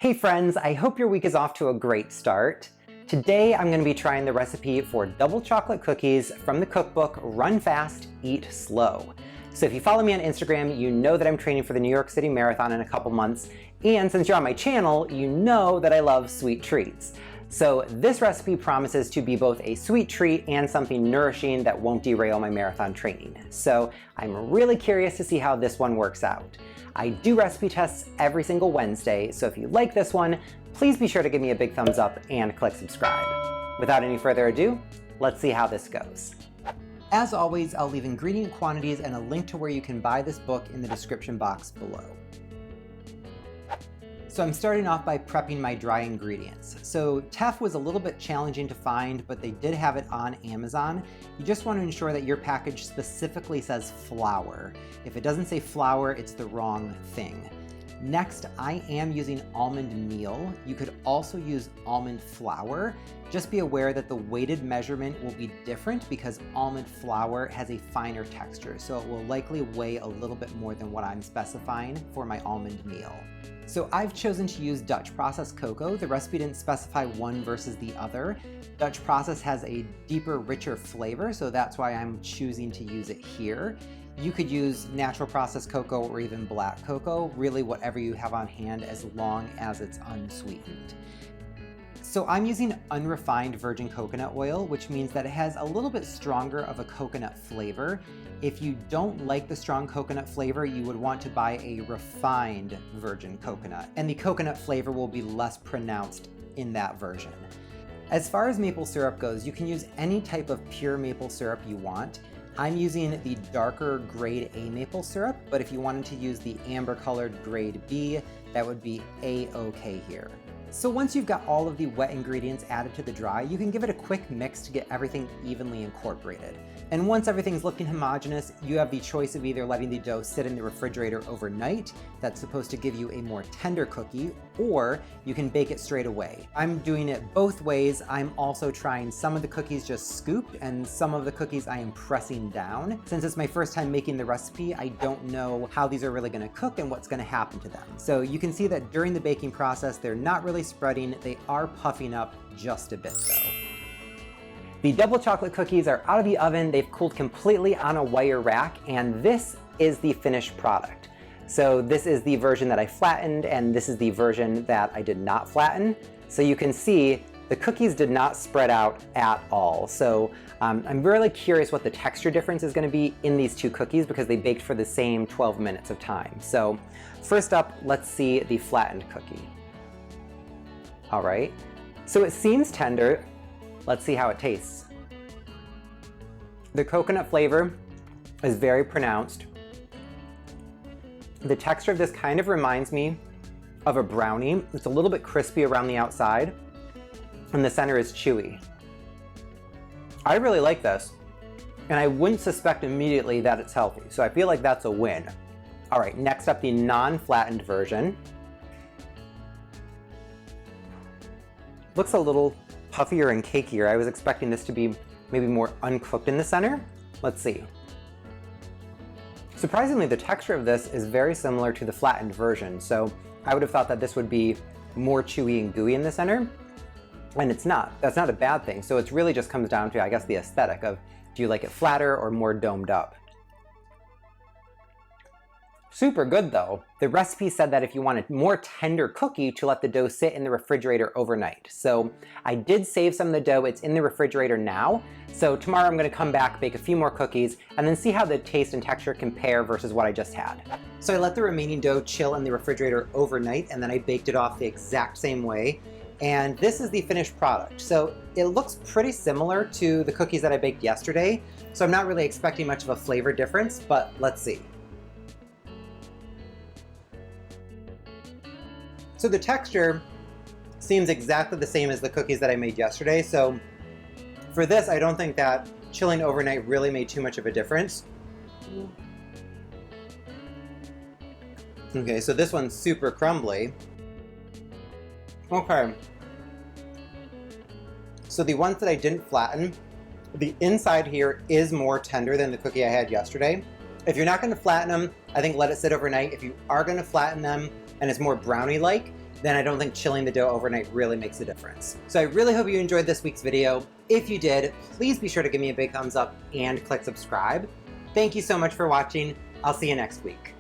Hey friends, I hope your week is off to a great start. Today I'm going to be trying the recipe for double chocolate cookies from the cookbook Run Fast, Eat Slow. So if you follow me on Instagram, you know that I'm training for the New York City Marathon in a couple months, and since you're on my channel, you know that I love sweet treats. So this recipe promises to be both a sweet treat and something nourishing that won't derail my marathon training. So I'm really curious to see how this one works out. I do recipe tests every single Wednesday, so if you like this one, please be sure to give me a big thumbs up and click subscribe. Without any further ado, let's see how this goes. As always, I'll leave ingredient quantities and a link to where you can buy this book in the description box below. So I'm starting off by prepping my dry ingredients. So Teff was a little bit challenging to find, but they did have it on Amazon. You just want to ensure that your package specifically says flour. If it doesn't say flour, it's the wrong thing. Next, I am using almond meal. You could also use almond flour. Just be aware that the weighted measurement will be different because almond flour has a finer texture, so it will likely weigh a little bit more than what I'm specifying for my almond meal. So I've chosen to use Dutch processed cocoa. The recipe didn't specify one versus the other. Dutch process has a deeper, richer flavor, so that's why I'm choosing to use it here. You could use natural processed cocoa or even black cocoa, really whatever you have on hand as long as it's unsweetened. So I'm using unrefined virgin coconut oil, which means that it has a little bit stronger of a coconut flavor. If you don't like the strong coconut flavor, you would want to buy a refined virgin coconut, and the coconut flavor will be less pronounced in that version. As far as maple syrup goes, you can use any type of pure maple syrup you want. I'm using the darker grade A maple syrup, but if you wanted to use the amber colored grade B, that would be A-okay here. So once you've got all of the wet ingredients added to the dry, you can give it a quick mix to get everything evenly incorporated. And once everything's looking homogeneous, you have the choice of either letting the dough sit in the refrigerator overnight, that's supposed to give you a more tender cookie, or you can bake it straight away. I'm doing it both ways. I'm also trying some of the cookies just scooped, and some of the cookies I am pressing down. Since it's my first time making the recipe, I don't know how these are really gonna cook and what's gonna happen to them. So you can see that during the baking process, they're not really spreading, they are puffing up just a bit though. The double chocolate cookies are out of the oven, they've cooled completely on a wire rack, and this is the finished product. So this is the version that I flattened, and this is the version that I did not flatten. So you can see the cookies did not spread out at all. So I'm really curious what the texture difference is gonna be in these two cookies because they baked for the same 12 minutes of time. So first up, let's see the flattened cookie. All right, so it seems tender. Let's see how it tastes. The coconut flavor is very pronounced. The texture of this kind of reminds me of a brownie. It's a little bit crispy around the outside, and the center is chewy. I really like this, and I wouldn't suspect immediately that it's healthy, so I feel like that's a win. All right, next up, the non-flattened version. Looks a little puffier and cakier. I was expecting this to be maybe more uncooked in the center. Let's see. Surprisingly, the texture of this is very similar to the flattened version, so I would have thought that this would be more chewy and gooey in the center, and it's not. That's not a bad thing. So it really just comes down to, I guess, the aesthetic of do you like it flatter or more domed up? Super good though. The recipe said that if you want a more tender cookie to let the dough sit in the refrigerator overnight. So I did save some of the dough, it's in the refrigerator now. So tomorrow I'm gonna come back, bake a few more cookies, and then see how the taste and texture compare versus what I just had. So I let the remaining dough chill in the refrigerator overnight, and then I baked it off the exact same way. And this is the finished product. So it looks pretty similar to the cookies that I baked yesterday. So I'm not really expecting much of a flavor difference, but let's see. So the texture seems exactly the same as the cookies that I made yesterday. So for this, I don't think that chilling overnight really made too much of a difference. Okay, so this one's super crumbly. Okay. So the ones that I didn't flatten, the inside here is more tender than the cookie I had yesterday. If you're not gonna flatten them, I think let it sit overnight. If you are gonna flatten them and it's more brownie-like, then I don't think chilling the dough overnight really makes a difference. So I really hope you enjoyed this week's video. If you did, please be sure to give me a big thumbs up and click subscribe. Thank you so much for watching. I'll see you next week.